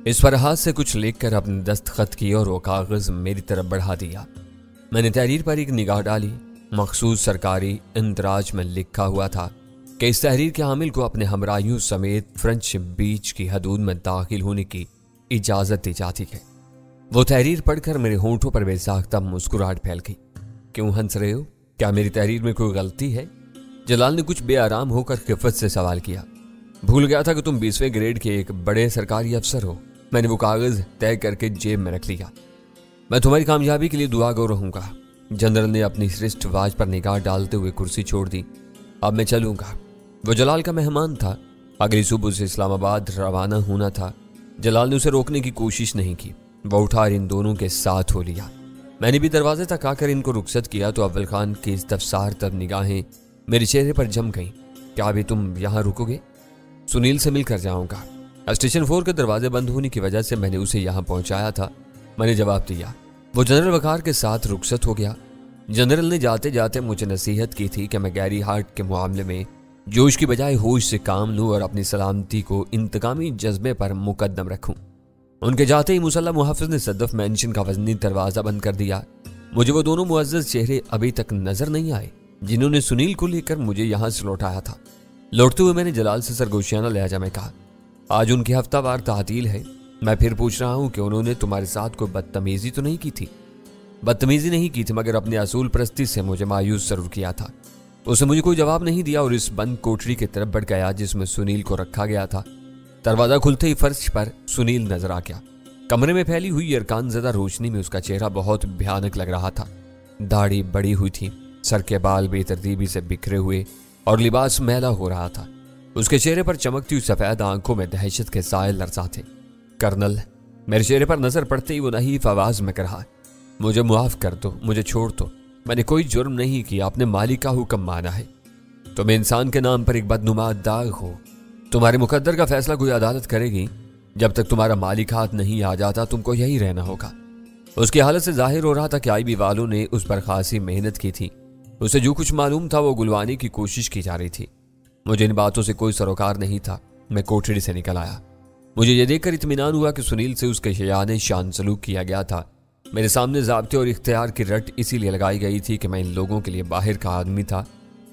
इस पर हाथ से कुछ लिखकर अपने दस्तखत किए और वो कागज मेरी तरफ बढ़ा दिया। मैंने तहरीर पर एक निगाह डाली। मखसूस सरकारी इंदराज में लिखा हुआ था कि इस तहरीर के हामिल को अपने हमराहियों समेत फ्रेंच बीच की हदूद में दाखिल होने की इजाजत दी जाती है। वो तहरीर पढ़कर मेरे होंठों पर बेसाख्ता मुस्कुराहट फैल गई। क्यों हंस रहे हो? क्या मेरी तहरीर में कोई गलती है? जलाल ने कुछ बेआराम होकर खिफत से सवाल किया। भूल गया था कि तुम 20वें ग्रेड के एक बड़े सरकारी अफसर हो। मैंने वो कागज तय करके जेब में रख लिया। मैं तुम्हारी कामयाबी के लिए दुआगो रहूंगा। जनरल ने अपनी श्रेष्ठ वाज पर निगाह डालते हुए कुर्सी छोड़ दी। अब मैं चलूंगा। वो जलाल का मेहमान था। अगली सुबह से इस्लामाबाद रवाना होना था। जलाल ने उसे रोकने की कोशिश नहीं की। वो उठा इन दोनों के साथ हो लिया। मैंने भी दरवाजे तक आकर इनको रुखसत किया तो अव्वल खान की इस्तफसार तब निगाहें मेरे चेहरे पर जम गईं। क्या अभी तुम यहाँ रुकोगे? सुनील से मिलकर जाऊंगा। स्टेशन 4 के दरवाजे बंद होने की वजह से मैंने उसे यहाँ पहुंचाया था। मैंने जवाब दिया। वो जनरल वकार के साथ रुखसत हो गया। जनरल ने जाते जाते मुझे नसीहत की थी कि मैं गैरी हार्ट के मामले में जोश की बजाय होश से काम लूं और अपनी सलामती को इंतकामी जज्बे पर मुकद्दम रखूं। उनके जाते ही मुसल्ला मुहाफिज ने सद्दफ मैंशन का वजनी दरवाजा बंद कर दिया। मुझे वो दोनों मुअज्जज चेहरे अभी तक नजर नहीं आए जिन्होंने सुनील को लेकर मुझे यहां से लौटाया था। लौटते हुए मैंने जलाल से सरगोशियाना लहजा में कहा, आज उनकी हफ्तावार तातील है। मैं फिर पूछ रहा हूं कि उन्होंने तुम्हारे साथ कोई बदतमीजी तो नहीं की थी? बदतमीजी नहीं की थी, मगर अपने असूल परस्ती से मुझे मायूस जरूर किया था। उसने मुझे कोई जवाब नहीं दिया और इस बंद कोठरी की तरफ बढ़ गया जिसमें सुनील को रखा गया था। दरवाजा खुलते ही फर्श पर सुनील नजर आ गया। कमरे में फैली हुई अरकान ज़दा रोशनी में उसका चेहरा बहुत भयानक लग रहा था। दाढ़ी बड़ी हुई थी, सर के बाल बेतरतीबी से बिखरे हुए और लिबास मैला हो रहा था। उसके चेहरे पर चमकती हुई सफेद आंखों में दहशत के साए लरसाते। कर्नल, मेरे चेहरे पर नजर पड़ते ही वो नहीफ आवाज में कहा, मुझे मुआफ कर दो, मुझे छोड़ दो। मैंने कोई जुर्म नहीं किया, अपने मालिक का हुक्म माना है। तुम इंसान के नाम पर एक बदनुमा दाग हो। तुम्हारे मुकद्दर का फैसला कोई अदालत करेगी। जब तक तुम्हारा मालिक हाथ नहीं आ जाता तुमको यही रहना होगा। उसकी हालत से जाहिर हो रहा था कि आईबी वालों ने उस पर खासी मेहनत की थी। उसे जो कुछ मालूम था वो गुलवाने की कोशिश की जा रही थी। मुझे इन बातों से कोई सरोकार नहीं था। मैं कोठरी से निकल आया। मुझे यह देखकर इत्मीनान हुआ कि सुनील से उसके शयाने शान सलूक किया गया था। मेरे सामने ज़ाब्ते और इख्तियार की रट इसीलिए लगाई गई थी कि मैं इन लोगों के लिए बाहर का आदमी था।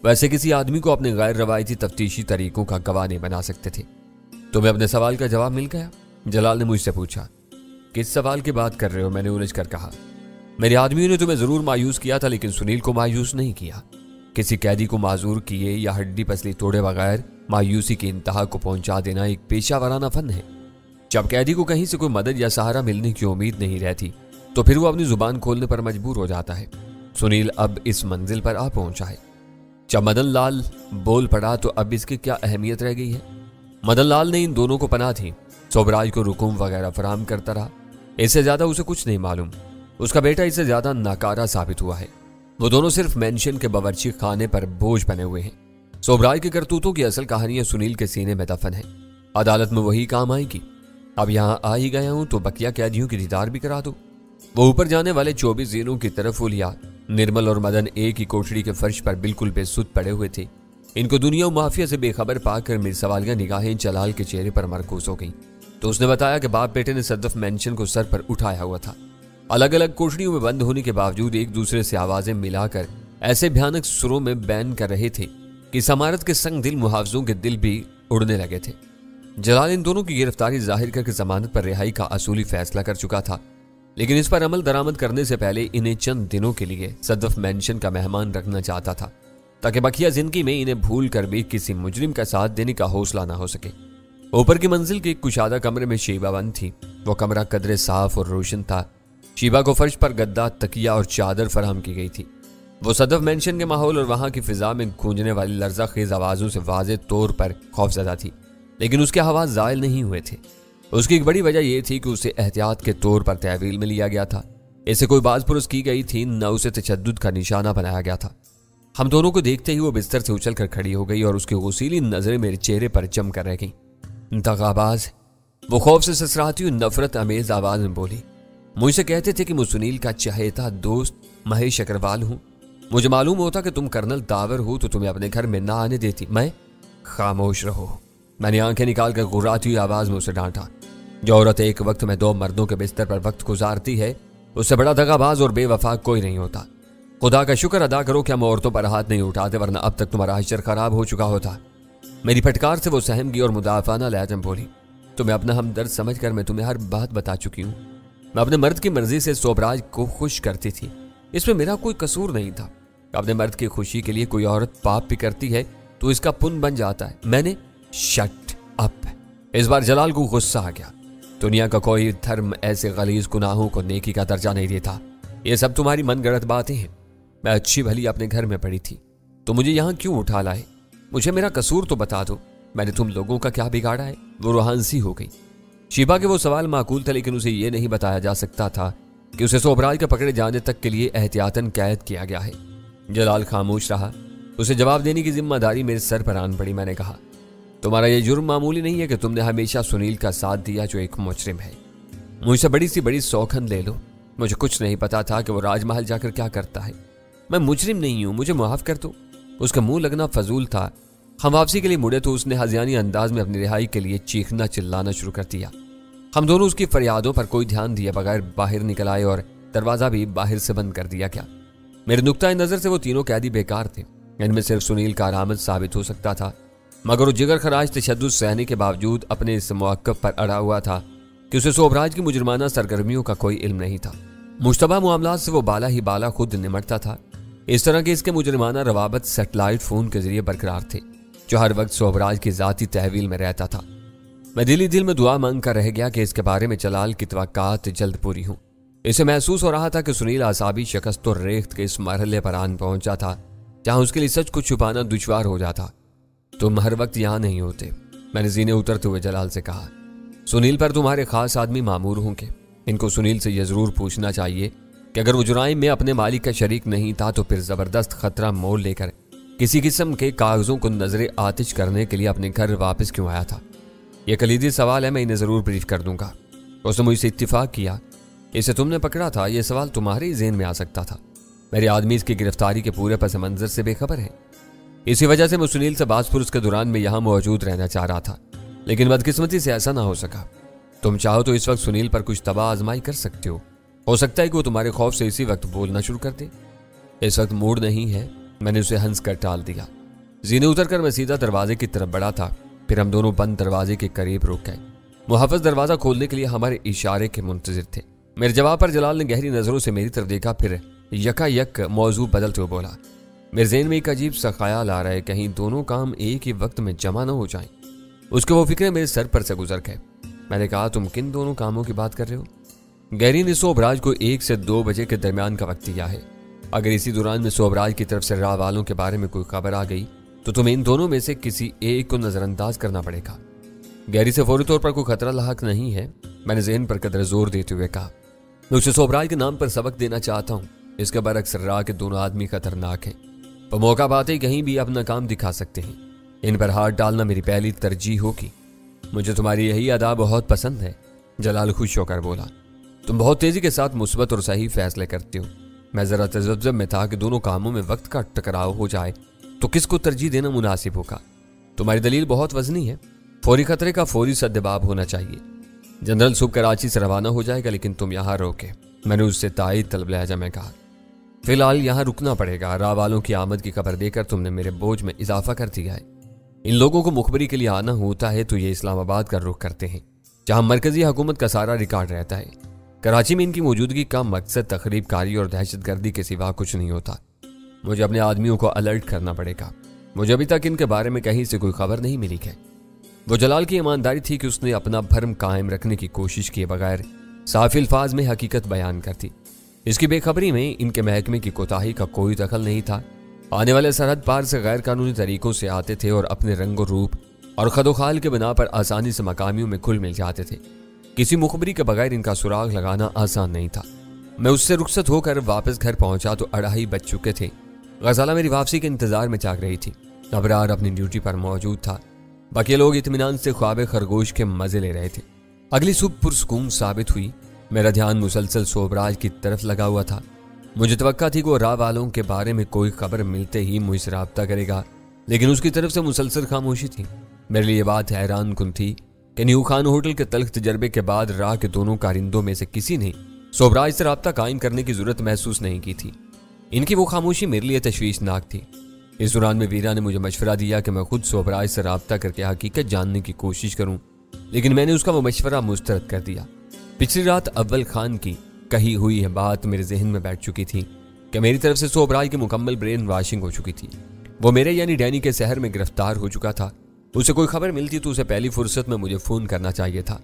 वैसे किसी आदमी को अपने गैर रवायती तफ्तीशी तरीकों का गवाह नहीं बना सकते थे। तुम्हें अपने सवाल का जवाब मिल गया? जलाल ने मुझसे पूछा। किस सवाल की बात कर रहे हो? मैंने उलझ कर कहा। मेरे आदमियों ने तुम्हें जरूर मायूस किया था, लेकिन सुनील को मायूस नहीं किया। किसी कैदी को माजूर किए या हड्डी पसली तोड़े बगैर मायूसी की इंतहा को पहुंचा देना एक पेशा वराना फन है। जब कैदी को कहीं से कोई मदद या सहारा मिलने की उम्मीद नहीं रहती तो फिर वो अपनी जुबान खोलने पर मजबूर हो जाता है। सुनील अब इस मंजिल पर आ पहुंचा है। जब मदन लाल बोल पड़ा तो अब इसकी क्या अहमियत रह गई है? मदन लाल ने इन दोनों को पनाह थी। सोबराज को रुकुम वगैरह फराम करता रहा। इससे ज्यादा उसे कुछ नहीं मालूम। उसका बेटा इससे ज्यादा नाकारा साबित हुआ है। वो दोनों सिर्फ मेंशन के बावर्ची खाने पर बोझ बने हुए हैं। सोबराज के करतूतों की असल कहानियां सुनील के सीने में दफन है। अदालत में वही काम आएगी। अब यहाँ आ ही गया हूं तो बकिया कैदियों की दीदार भी करा दो। वो ऊपर जाने वाले 24 जिलों की तरफ हो लिया। निर्मल और मदन एक ही कोठरी के फर्श पर बिल्कुल बेसुध पड़े हुए थे। इनको दुनिया और माफिया से बेखबर पाकर मेरी सवालिया निगाहें जलाल के चेहरे पर मरकूज हो गईं। तो उसने बताया कि बाप बेटे ने सद्दफ मेंशन को सर पर उठाया हुआ था। अलग अलग कोठरियों में बंद होने के बावजूद एक दूसरे से आवाजें मिलाकर ऐसे भयानक सुरों में बैन कर रहे थे कि समारत के संग दिल मुहाफिजों के दिल भी उड़ने लगे थे। जलाल इन दोनों की गिरफ्तारी जाहिर करके जमानत पर रिहाई का असूली फैसला कर चुका था, लेकिन इस पर अमल दरामद करने से पहले इन्हें चंद दिनों के लिए सद्दफ मेंशन का मेहमान रखना चाहता था, ताकि बकिया जिंदगी में इन्हें भूल कर भी किसी मुजरिम का साथ देने का हौसला ना हो सके। ऊपर की मंजिल के एक कुशादा कमरे में शीबा बंद थी। वो कमरा कदरे साफ और रोशन था। शीबा को फर्श पर गद्दा, तकिया और चादर फराहम की गई थी। वो सदफ मेंशन के माहौल और वहां की फिजा में गूंजने वाली लर्जा खेज आवाजों से वाज़ेह तौर पर खौफजदा थी, लेकिन उसके हवास ज़ायल नहीं हुए थे। उसकी एक बड़ी वजह यह थी कि उसे एहतियात के तौर पर तहवील में लिया गया था। इसे कोई बाज पुरस की गई थी, न उसे तशद्दुद का निशाना बनाया गया था। हम दोनों को देखते ही वो बिस्तर से उछल कर खड़ी हो गई और उसकी गुसीली नजरें मेरे चेहरे पर जम कर रह गईं। दगाबाज, वो खौफ से ससराती हुई नफरत अमेज आवाज में बोली। मुझसे कहते थे कि मैं सुनील का चहेता दोस्त महेश अग्रवाल हूं। मुझे मालूम होता कि तुम कर्नल दावर हो तो तुम्हें अपने घर में ना आने देती। मैं खामोश रहो। मैंने आंखें निकाल कर गुर्राती हुई आवाज में उसे डांटा। जो औरत एक वक्त में 2 मर्दों के बिस्तर पर वक्त गुजारती है, उससे बड़ा दगाबाज और बेवफा कोई नहीं होता। खुदा का शुक्र अदा करो कि हम औरतों पर हाथ नहीं उठाते, वरना अब तक तुम्हारा हशर खराब हो चुका होता। मेरी फटकार से वो सहम गई और मुदाफाना लहजा में बोली, तुम्हें अपना हमदर्द समझकर मैं तुम्हें हर बात बता चुकी हूँ। मैं अपने मर्द की मर्जी से सोबराज को खुश करती थी, इसमें मेरा कोई कसूर नहीं था। अपने मर्द की खुशी के लिए कोई औरत पाप भी करती है तो इसका पुण्य बन जाता है। मैंने शट अप। इस बार जलाल को गुस्सा आ गया। दुनिया का कोई धर्म ऐसे गलीज गुनाहों को नेकी का दर्जा नहीं देता। ये सब तुम्हारी मनगढ़ंत बातें हैं। मैं अच्छी भली अपने घर में पड़ी थी, तो मुझे यहाँ क्यों उठा लाए? मुझे मेरा कसूर तो बता दो। मैंने तुम लोगों का क्या बिगाड़ा है? वो रूहानसी हो गई। शीबा के वो सवाल माकूल था, लेकिन उसे ये नहीं बताया जा सकता था कि उसे सोबराज के पकड़े जाने तक के लिए एहतियातन कैद किया गया है। जलाल खामोश रहा। उसे जवाब देने की जिम्मेदारी मेरे सर पर आन पड़ी। मैंने कहा, तुम्हारा ये जुर्म मामूली नहीं है कि तुमने हमेशा सुनील का साथ दिया, जो एक मुजरिम है। मुझसे बड़ी सी बड़ी सौखन ले लो। मुझे कुछ नहीं पता था कि वो राजमहल जाकर क्या करता है। मैं मुजरिम नहीं हूं, मुझे माफ कर दो। उसका मुंह लगना फजूल था। हम वापसी के लिए मुड़े तो उसने हज़ियानी अंदाज में अपनी रिहाई के लिए चीखना चिल्लाना शुरू कर दिया। हम दोनों उसकी फरियादों पर कोई ध्यान दिए बगैर बाहर निकल आए और दरवाजा भी बाहर से बंद कर दिया गया। मेरे नुक्ता नजर से वो तीनों कैदी बेकार थे। इनमें सिर्फ सुनील का आरामद साबित हो सकता था, मगर वो जिगर खराज तशद्दुद सहने के बावजूद अपने इस मौक़िफ़ पर अड़ा हुआ था कि उसे सोबराज की मुजरमाना सरगर्मियों का कोई इल्म नहीं था। मुश्तबा मामलात से वो बाला ही बाला खुद निमटता था। इस तरह के इसके मुजरमाना रवाबत सेटेलाइट फोन के जरिए बरकरार थे, जो हर वक्त सोबराज की जाती तहवील में रहता था। मैं दिल ही दिल में दुआ मांग कर रह गया कि इसके बारे में जलाल की तवक्कात जल्द पूरी हों। इसे महसूस हो रहा था कि सुनील आसाबी शिकस्त और रेख्त के इस मरहले पर आन पहुंचा था जहां उसके लिए सच को छुपाना दुश्वार हो जाता। तुम हर वक्त यहां नहीं होते, मैंने जीने उतरते हुए जलाल से कहा। सुनील पर तुम्हारे खास आदमी मामूर होंगे। इनको सुनील से यह जरूर पूछना चाहिए कि अगर वो जुराइम में अपने मालिक का शरीक नहीं था तो फिर जबरदस्त खतरा मोल लेकर किसी किस्म के कागजों को नजरे आतिश करने के लिए अपने घर वापस क्यों आया था। यह कलीदी सवाल है, मैं इन्हें जरूर ब्रीफ कर दूंगा। उसने मुझसे इत्तिफाक किया, इसे तुमने पकड़ा था, यह सवाल तुम्हारे ही ज़हन में आ सकता था। मेरे आदमी इसकी गिरफ्तारी के पूरे पस मंजर से बेखबर है। इसी वजह से मैं सुनील से बासपुरुष के दौरान में यहां मौजूद रहना चाह रहा था, लेकिन बदकिस्मती से ऐसा ना हो सका। तुम चाहो तो इस वक्त सुनील पर कुछ तबाह आजमाई कर सकते हो सकता है कि वो तुम्हारे खौफ से इसी वक्त बोलना शुरू कर दे। इस वक्त मूड नहीं है, मैंने उसे हंस कर टाल दिया। जीने उतरकर मैं सीधा दरवाजे की तरफ बढ़ा था। फिर हम दोनों बंद दरवाजे के करीब रुक गए। मुहाफिज दरवाजा खोलने के लिए हमारे इशारे के मुंतजिर थे। मेरे जवाब पर जलाल ने गहरी नजरों से मेरी तरफ देखा, फिर यकायक मौजू बदलते हुए बोला, मेरे ज़हन में एक अजीब सा ख्याल आ रहा है, कहीं दोनों काम एक ही वक्त में जमा न हो जाएं। उसके वो फिक्रें मेरे सर पर से गुजर गए। मैंने कहा, तुम किन दोनों कामों की बात कर रहे हो? गहरी ने सोबराज को 1 से 2 बजे के दरमियान का वक्त दिया है। अगर इसी दौरान में सोबराज की तरफ से राह वालों के बारे में कोई खबर आ गई तो तुम्हें इन दोनों में से किसी एक को नजरअंदाज करना पड़ेगा। गहरी से फौरी तौर पर कोई खतरा लाहक नहीं है, मैंने जहन पर कदर जोर देते हुए कहा। मैं उसे सोबराज के नाम पर सबक देना चाहता हूँ। इसके बरक्स राह के दोनों आदमी खतरनाक हैं, पर मौका पाते ही कहीं भी अपना काम दिखा सकते हैं। इन पर हाथ डालना मेरी पहली तरजीह होगी। मुझे तुम्हारी यही अदा बहुत पसंद है, जलाल खुश होकर बोला। तुम बहुत तेजी के साथ मुस्बत और सही फैसले करते हो। मैं जरा तजब्जब में था कि दोनों कामों में वक्त का टकराव हो जाए तो किसको तरजीह देना मुनासिब होगा। तुम्हारी दलील बहुत वजनी है। फौरी खतरे का फौरी सद्दबाब होना चाहिए। जनरल सुबह कराची से रवाना हो जाएगा, लेकिन तुम यहाँ रोके, मैंने उससे तायद तलब लहजा में कहा। फिलहाल यहाँ रुकना पड़ेगा। राह वालों की आमद की खबर देकर तुमने मेरे बोझ में इजाफा कर दिया है। इन लोगों को मुखबरी के लिए आना होता है तो ये इस्लामाबाद का रुख करते हैं, जहाँ मरकजी हुकूमत का सारा रिकॉर्ड रहता है। कराची में इनकी मौजूदगी का मकसद तखरीबकारी और दहशतगर्दी के सिवा कुछ नहीं होता। मुझे अपने आदमियों को अलर्ट करना पड़ेगा। मुझे अभी तक इनके बारे में कहीं से कोई खबर नहीं मिली है। वो जलाल की ईमानदारी थी कि उसने अपना भरम कायम रखने की कोशिश किए बगैर साफ अल्फाज में हकीकत बयान कर दी। इसकी बेखबरी में इनके महकमे की कोताही का कोई दखल नहीं था। आने वाले सरहद पार से गैर कानूनी तरीकों से आते थे और अपने रंगो रूप और खदोखाल के बिना पर आसानी से मकामियों में खुल मिल जाते थे। किसी मुखबरी के बगैर इनका सुराग लगाना आसान नहीं था। मैं उससे रुखसत होकर वापस घर पहुंचा तो 2:30 बज चुके थे। गजाला मेरी वापसी के इंतजार में जाग रही थी। अबरार अपनी ड्यूटी पर मौजूद था। बाकी लोग इत्मीनान से ख्वाब खरगोश के मजे ले रहे थे। अगली सुबह पुरसकून साबित हुई। मेरा ध्यान मुसलसल सोबराज की तरफ लगा हुआ था। मुझे तवक्का थी कि वो राह वालों के बारे में कोई खबर मिलते ही मुझसे राब्ता करेगा, लेकिन उसकी तरफ से मुसलसल खामोशी थी। मेरे लिए बात हैरान कुन थी कि न्यू खान होटल के तल्ख तजर्बे के बाद राह के दोनों कारिंदों में से किसी ने सोबराज से राब्ता कायम करने की जरूरत महसूस नहीं की थी। इनकी वो खामोशी मेरे लिए तशवीशनाक थी। इस दौरान में वीरा ने मुझे मशवरा दिया कि मैं खुद सोबराज से राब्ता करके हकीकत जानने की कोशिश करूं, लेकिन मैंने उसका वो मशवरा मुस्तरद कर दिया। पिछली रात अव्वल खान की कही हुई है बात मेरे जहन में बैठ चुकी थी कि मेरी तरफ से सोबराज की मुकम्मल ब्रेन वॉशिंग हो चुकी थी। वो मेरे यानी डैनी के शहर में गिरफ्तार हो चुका था। उसे कोई खबर मिलती तो उसे पहली फुर्सत में मुझे फोन करना चाहिए था।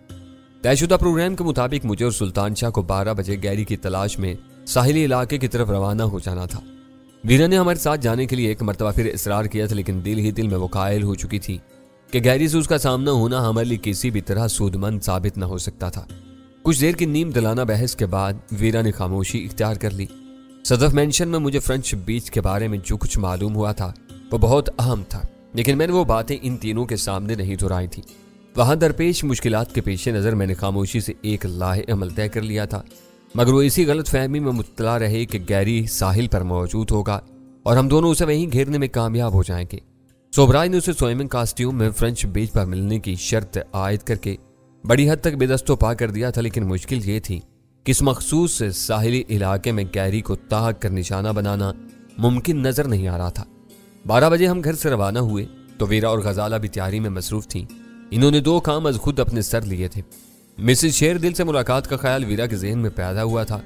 तयशुदा प्रोग्राम के मुताबिक मुझे और सुल्तान शाह को 12 बजे गैरी की तलाश में साहिली इलाके की तरफ रवाना हो जाना था। वीरा ने हमारे साथ जाने के लिए एक मरतबा फिर इसरार किया था, लेकिन दिल ही दिल में वो कायल हो चुकी थी कि गैरी से उसका सामना होना हमारे लिए किसी भी तरह सूदमंद साबित न हो सकता था। कुछ देर की नीम दिलाना बहस के बाद वीरा ने खामोशी इख्तियार कर ली। सदफ मेंशन में मुझे फ्रेंच बीच के बारे में जो कुछ मालूम हुआ था वो बहुत अहम था, लेकिन मैंने वो बातें इन तीनों के सामने नहीं दोहराई थी। वहां दरपेश मुश्किलात के पेश नज़र मैंने खामोशी से एक लाहे अमल तय कर लिया था, मगर वो इसी गलत फहमी में मुब्तला रहे कि गैरी साहिल पर मौजूद होगा और हम दोनों उसे वहीं घेरने में कामयाब हो जाएंगे। सोबराज ने उसे स्विमिंग कॉस्ट्यूम में फ्रेंच बीच पर मिलने की शर्त आयद करके बड़ी हद तक बेदस्तो पा कर दिया था, लेकिन मुश्किल ये थी कि इस मखसूस साहिली इलाके में गैरी को ताक कर निशाना बनाना मुमकिन नजर नहीं आ रहा था। 12 बजे हम घर से रवाना हुए तो वीरा और गजाला भी तैयारी में मसरूफ थी। इन्होंने 2 काम अज खुद अपने सर लिए थे। मिसेज शेरदिल से मुलाकात का ख्याल वीरा के जहन में पैदा हुआ था।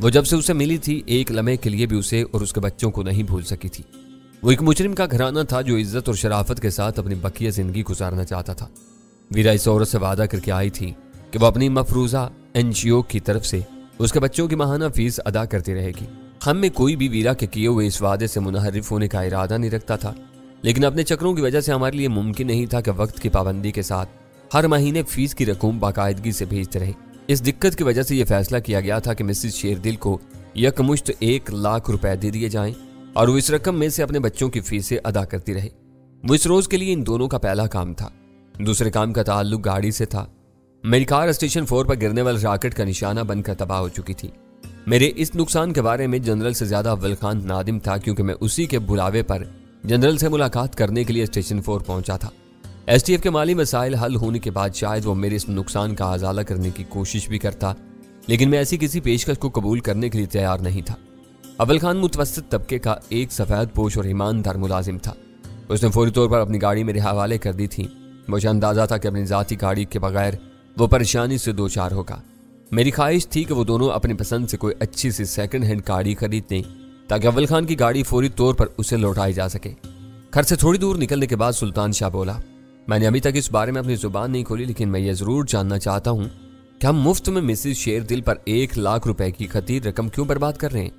वो जब से उसे मिली थी एक लम्हे के लिए भी उसे और उसके बच्चों को नहीं भूल सकी थी। वो एक मुजरिम का घराना था जो इज्जत और शराफत के साथ अपनी बकिया जिंदगी गुजारना चाहता था। वीरा इस औरत से वादा करके आई थी कि वो अपनी मफरूजा NGO की तरफ से उसके बच्चों की माहाना फीस अदा करती रहेगी। हम में कोई भी वीरा के किए हुए इस वादे से मुनहरिफ होने का इरादा नहीं रखता था, लेकिन अपने चक्रों की वजह से हमारे लिए मुमकिन नहीं था कि वक्त की पाबंदी के साथ हर महीने फीस की रकम बाकायदगी से भेजते रहे। इस दिक्कत की वजह से यह फैसला किया गया था कि मिसेज शेरदिल को यकमुश्त 1 लाख रुपए दे दिए जाएं और वो इस रकम में से अपने बच्चों की फीसें अदा करती रहे। वो इस रोज के लिए इन दोनों का पहला काम था। दूसरे काम का ताल्लुक गाड़ी से था। मेरी कार स्टेशन 4 पर गिरने वाले रॉकेट का निशाना बनकर तबाह हो चुकी थी। मेरे इस नुकसान के बारे में जनरल से ज्यादा अव्वल खान नादिम था, क्योंकि मैं उसी के बुलावे पर जनरल से मुलाकात करने के लिए स्टेशन 4 पहुंचा था। STF के माली मसाइल हल होने के बाद शायद वो मेरे इस नुकसान का आजाला करने की कोशिश भी करता, लेकिन मैं ऐसी किसी पेशकश को कबूल करने के लिए तैयार नहीं था। अव्वल खान मुतवस्सित तबके का एक सफेद पोश और ईमानदार मुलाजिम था। उसने फौरी तौर पर अपनी गाड़ी मेरे हवाले कर दी थी। मुझे अंदाजा था कि अपनी जाती गाड़ी के बगैर वो परेशानी से 2-4 होगा। मेरी ख्वाहिश थी कि वो दोनों अपनी पसंद से कोई अच्छी सी सेकंड हैंड गाड़ी खरीद दें ताकि अव्वल खान की गाड़ी फौरी तौर पर उसे लौटाई जा सके। घर से थोड़ी दूर निकलने के बाद सुल्तान शाह बोला, मैंने अभी तक इस बारे में अपनी जुबान नहीं खोली, लेकिन मैं ये जरूर जानना चाहता हूँ कि हम मुफ्त में मिसेज शेरदिल पर 1 लाख रुपए की खतीर रकम क्यों बर्बाद कर रहे हैं?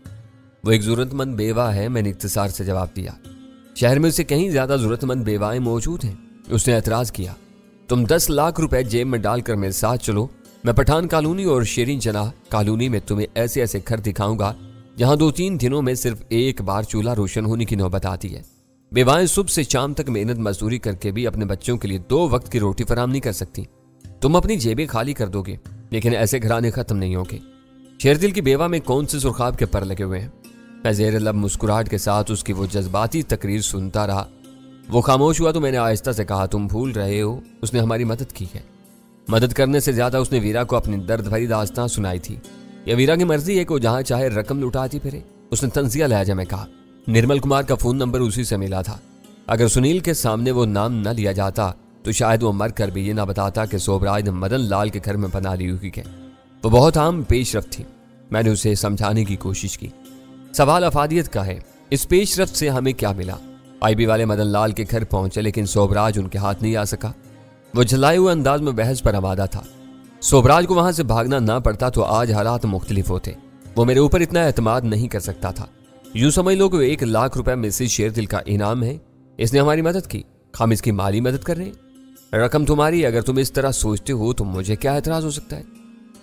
वो एक जरूरतमंद बेवा है, मैंने इख्तिसार से जवाब दिया। शहर में उससे कहीं ज्यादा जरूरतमंद बेवाएं मौजूद हैं। उसने एतराज किया, तुम 10 लाख रुपए जेब में डालकर मेरे साथ चलो, मैं पठान कॉलोनी और शेरीन जनाह कॉलोनी में तुम्हें ऐसे ऐसे घर दिखाऊंगा जहां 2-3 दिनों में सिर्फ एक बार चूल्हा रोशन होने की नौबत आती है। बेवाएं सुबह से शाम तक मेहनत मजदूरी करके भी अपने बच्चों के लिए 2 वक्त की रोटी फराहम नहीं कर सकती। तुम अपनी जेबें खाली कर दोगे, लेकिन ऐसे घराने खत्म नहीं होंगे। शेरदिल की बेवा में कौन से सुरखाब के पर लगे हुए हैं? मैं ज़ेर लब मुस्कुराहट के साथ उसकी वो जज्बाती तकरीर सुनता रहा। वो खामोश हुआ तो मैंने आहिस्ता से कहा, तुम भूल रहे हो उसने हमारी मदद की है। मदद करने से ज्यादा उसने वीरा को अपनी दर्द भरी दास्तां सुनाई थी। यह वीरा की मर्जी है कि वो जहां चाहे रकम लुटाती फिरे, उसने तंजिया लहजा में कहा। निर्मल कुमार का फोन नंबर उसी से मिला था। अगर सुनील के सामने वो नाम न लिया जाता तो शायद वो मर कर भी ये ना बताता कि सोबराज ने मदन लाल के घर में बना ली हुई है। वो बहुत आम पेशरफ्त थी। मैंने उसे समझाने की कोशिश की। सवाल अफादियत का है, इस पेशरफ्त से हमें क्या मिला? IB वाले मदन लाल के घर पहुंचे, लेकिन सोबराज उनके हाथ नहीं आ सका। वो झल्लाए हुए अंदाज में बहस पर आमादा था। सोबराज को वहां से भागना ना पड़ता तो आज हालात मुख्तलिफ होते। वो मेरे ऊपर इतना एतमाद नहीं कर सकता था। यूं समझ लो कि 1 लाख रुपए मिसेज शेरदिल का इनाम है। इसने हमारी मदद की, हम इसकी माली मदद कर रहे हैं। रकम तुम्हारी, अगर तुम इस तरह सोचते हो तो मुझे क्या एतराज हो सकता है?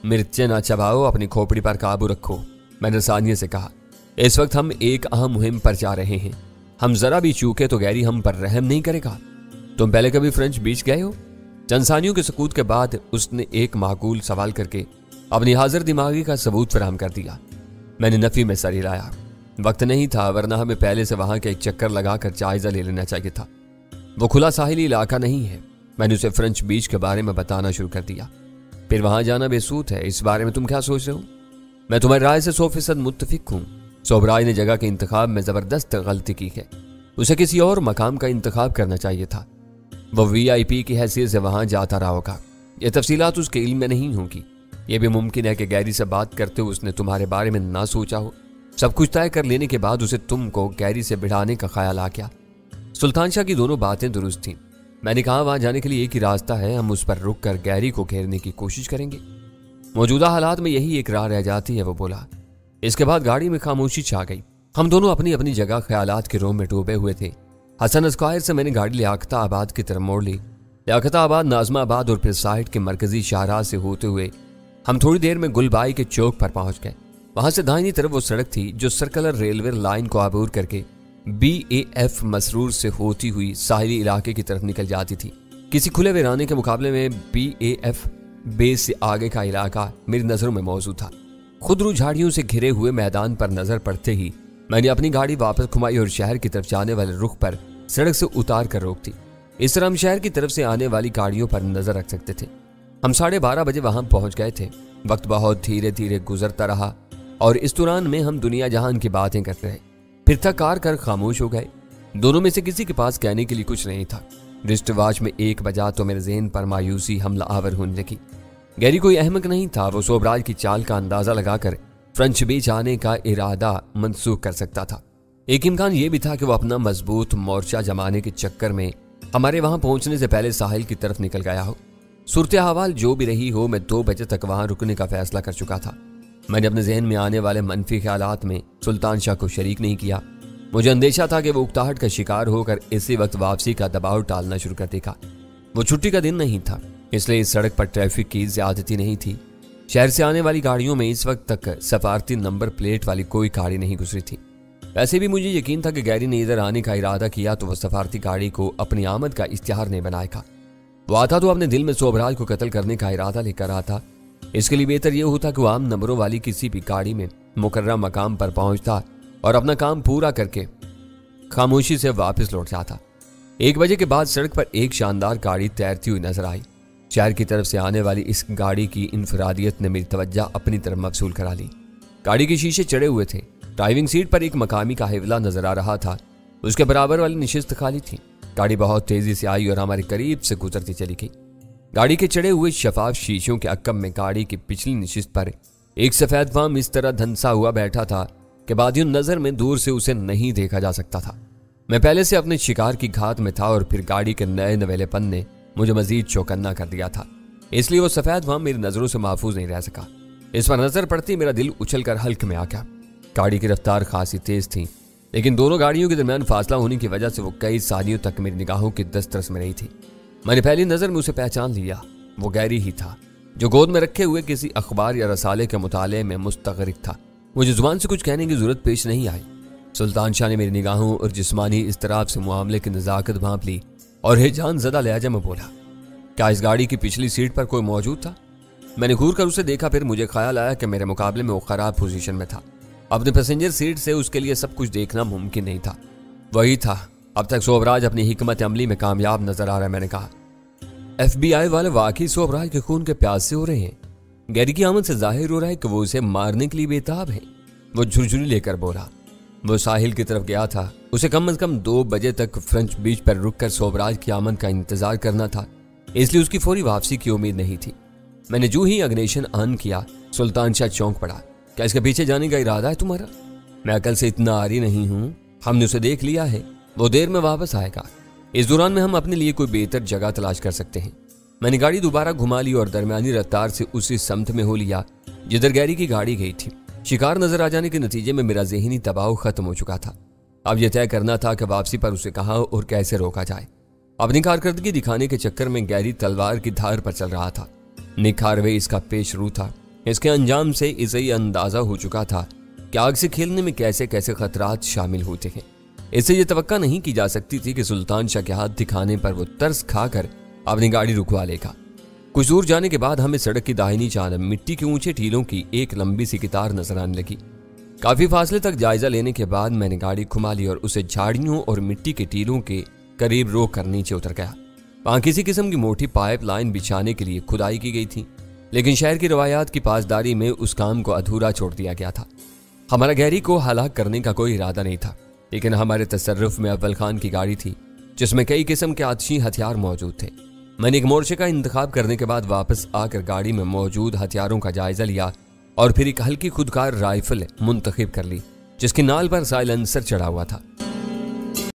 मिर्चें ना चबाओ, अपनी खोपड़ी पर काबू रखो, मैंने सानिया से कहा। इस वक्त हम एक अहम मुहिम पर जा रहे हैं। हम जरा भी चूके तो गैरी हम पर रहम नहीं करेगा। तुम पहले कभी फ्रेंच बीच गए हो? चंद सानियों के सकूत के बाद उसने एक माकूल सवाल करके अपनी हाजिर दिमागी का सबूत फराहम कर दिया। मैंने नफी में सर हिलाया। वक्त नहीं था, वरना हमें पहले से वहां के एक चक्कर लगाकर जायजा ले लेना चाहिए था। वो खुला साहिली इलाका नहीं है। मैंने उसे फ्रेंच बीच के बारे में बताना शुरू कर दिया। फिर वहां जाना बेसूद है, इस बारे में तुम क्या सोच रहे हो? मैं तुम्हारी राय से 100% मुत्तफिक हूं। सोबराज ने जगह के इंतखाब में जबरदस्त गलती की है। उसे किसी और मकाम का इंतखाब करना चाहिए था। वो VIP की हैसियत से वहां जाता रहा होगा। ये तफसीलात उसके इल्म में नहीं होंगी। यह भी मुमकिन है कि गैरी से बात करते हुए उसने तुम्हारे बारे में ना सोचा हो। सब कुछ तय कर लेने के बाद उसे तुमको गैरी से भिड़ाने का ख्याल आ गया। सुल्तान शाह की दोनों बातें दुरुस्त थीं। मैंने कहा वहां जाने के लिए एक ही रास्ता है, हम उस पर रुक कर गैरी को घेरने की कोशिश करेंगे। मौजूदा हालात में यही एक राह रह जाती है, वो बोला। इसके बाद गाड़ी में खामोशी छा गई। हम दोनों अपनी अपनी जगह ख्यालात के रोम में डूबे हुए थे। हसन स्क्वायर से मैंने गाड़ी लियाकता आबाद की तरफ मोड़ ली। लियाकता आबाद, नाजमाबाद और फिर साइड के मरकजी शाहराह से होते हुए हम थोड़ी देर में गुलबाई के चौक पर पहुंच गए। वहां से दाहिनी तरफ वो सड़क थी जो सर्कुलर रेलवे लाइन को आबूर करके BAF मसरूर से होती हुई साहिली इलाके की तरफ निकल जाती थी। किसी खुले वीराने के मुकाबले में BAF बेस से आगे का इलाका मेरी नजरों में मौजूद था। खुदरू झाड़ियों से घिरे हुए मैदान पर नजर पड़ते ही मैंने अपनी गाड़ी वापस घुमाई और शहर की तरफ जाने वाले रुख पर सड़क से उतार कर रोक दी। इस तरह हम शहर की तरफ से आने वाली गाड़ियों पर नजर रख सकते थे। हम 12:30 बजे वहां पहुंच गए थे। वक्त बहुत धीरे धीरे गुजरता रहा और इस दौरान में हम दुनिया जहान की बातें करते रहे। फिर थक हार कर खामोश हो गए। दोनों में से किसी के पास कहने के लिए कुछ नहीं था। रिस्ट वॉच में 1 बजा तो मेरे ज़हन पर मायूसी हमला आवर होने लगी। गैरी कोई अहमक नहीं था। वो सोबराज की चाल का अंदाजा लगाकर फ्रेंच बीच आने का इरादा मनसूख कर सकता था। एक इम्कान यह भी था कि वो अपना मजबूत मोर्चा जमाने के चक्कर में हमारे वहां पहुंचने से पहले साहिल की तरफ निकल गया हो। सूरत हाल जो भी रही हो, मैं 2 बजे तक वहां रुकने का फैसला कर चुका था। मैंने अपने जहन में आने वाले मनफी ख्यालात में सुल्तान शाह को शरीक नहीं किया। मुझे अंदेशा था कि वो उकताहट का शिकार होकर इसी वक्त वापसी का दबाव टालना शुरू कर देगा। वो छुट्टी का दिन नहीं था, इसलिए इस सड़क पर ट्रैफिक की ज्यादती नहीं थी। शहर से आने वाली गाड़ियों में इस वक्त तक सफारती नंबर प्लेट वाली कोई गाड़ी नहीं गुजरी थी। वैसे भी मुझे यकीन था कि गैरी ने इधर आने का इरादा किया तो वह सफारती गाड़ी को अपनी आमद का इश्तिहार नहीं बनाएगा। वो आता तो अपने दिल में सोबराज को कत्ल करने का इरादा लेकर आता। इसके लिए बेहतर यह होता कि वो आम नंबरों वाली किसी भी गाड़ी में मुकर्रर मकाम पर पहुंचता और अपना काम पूरा करके खामोशी से वापस लौट जाता। 1 बजे के बाद सड़क पर एक शानदार गाड़ी तैरती हुई नजर आई। शहर की तरफ से आने वाली इस गाड़ी की इनफरादियत ने मेरी तवज्जो अपनी तरफ मबसूल करा ली। गाड़ी के शीशे चढ़े हुए थे। ड्राइविंग सीट पर एक मकामी का हिवला नजर आ रहा था। उसके बराबर वाली निशिस्त खाली थी। गाड़ी बहुत तेजी से आई और हमारे करीब से गुजरती चली गई। गाड़ी के चढ़े हुए शफाफ शीशों के अक्कम में गाड़ी की पिछली निशिस्त पर एक सफेद फार्म इस तरह धंसा हुआ बैठा था कि बादियों नजर में दूर से उसे नहीं देखा जा सकता था। मैं पहले से अपने शिकार की घात में था और फिर गाड़ी के नए नवेलेपन ने मुझे मजीद चौकन्ना कर दिया था। इसलिए वो सफेद फार्म मेरी नजरों से महफूज नहीं रह सका। इस पर नजर पड़ती मेरा दिल उछलकर हल्क में आ गया। गाड़ी की रफ्तार खासी तेज थी, लेकिन दोनों गाड़ियों के दरमियान फासला होने की वजह से वो कई सालियों तक मेरी निगाहों की दस्तरस में रही थी। मैंने पहली नजर में उसे पहचान लिया। वो गैरी ही था, जो गोद में रखे हुए किसी अखबार या रसाले के मुताले में मुस्तगरिक था। मुझे जुबान से कुछ कहने की जरूरत पेश नहीं आई। सुल्तान शाह ने मेरी निगाहों और जिस्मानी इस्तराब से मामले की नजाकत भांप ली और हिजान ज़दा लहजा में बोला, क्या इस गाड़ी की पिछली सीट पर कोई मौजूद था? मैंने घूर कर उसे देखा। फिर मुझे ख्याल आया कि मेरे मुकाबले में वो खराब पोजीशन में था। अपने पैसेंजर सीट से उसके लिए सब कुछ देखना मुमकिन नहीं था। वही था। अब तक सोबराज अपनी हिकमत अमली में कामयाब नजर आ रहा है। मैंने कहा, FBI वाले वाकई सोबराज के खून के प्यासे हो रहे हैं। गैरी की आमद से जाहिर हो रहा है कि वो उसे मारने के लिए बेताब है। वो झुरझुरी लेकर बोला। वो साहिल की तरफ गया था। उसे कम से कम 2 बजे तक फ्रेंच बीच पर रुककर सोबराज की आमद का इंतजार करना था, इसलिए उसकी फौरी वापसी की उम्मीद नहीं थी। मैंने जो ही अग्निशन ऑन किया, सुल्तान शाह चौंक पड़ा। क्या इसके पीछे जाने का इरादा है तुम्हारा? मैं अकल से इतना आरी नहीं हूं। हमने उसे देख लिया है, वो देर में वापस आएगा। इस दौरान में हम अपने लिए कोई बेहतर जगह तलाश कर सकते हैं। मैंने गाड़ी दोबारा घुमा ली और दरमियानी रफ्तार से उसी समत में हो लिया जिधर गैरी की गाड़ी गई थी। शिकार नजर आ जाने के नतीजे में मेरा जहनी दबाव खत्म हो चुका था। अब यह तय करना था कि वापसी पर उसे कहां और कैसे रोका जाए। अपनी कारकर्दगी दिखाने के चक्कर में गैरी तलवार की धार पर चल रहा था। निखारवे इसका पेश रू था। इसके अंजाम से इसे यह अंदाजा हो चुका था कि आग से खेलने में कैसे कैसे खतरात शामिल होते हैं। इससे यह तवक्का नहीं की जा सकती थी कि सुल्तान शाह के हाथ दिखाने पर वो तरस खाकर अपनी गाड़ी रुकवा लेगा। कुछ दूर जाने के बाद हमें सड़क की दाहिनी जानब मिट्टी के ऊंचे टीलों की एक लंबी सी कतार नजर आने लगी। काफी फासले तक जायजा लेने के बाद मैंने गाड़ी घुमा ली और उसे झाड़ियों और मिट्टी के टीलों के करीब रोक कर नीचे उतर गया। वहां किसी किस्म की मोटी पाइप लाइन बिछाने के लिए खुदाई की गई थी, लेकिन शहर की रवायात की पासदारी में उस काम को अधूरा छोड़ दिया गया था। हमारा गैरी को हलाक करने का कोई इरादा नहीं था, लेकिन हमारे तसर्रुफ में अव्वल खान की गाड़ी थी जिसमें कई किस्म के आतिशी हथियार मौजूद थे। मैंने एक मोर्चे का इंतखाब करने के बाद वापस आकर गाड़ी में मौजूद हथियारों का जायजा लिया और फिर एक हल्की खुदकार राइफल मुंतखब कर ली जिसकी नाल पर साइलेंसर चढ़ा हुआ था।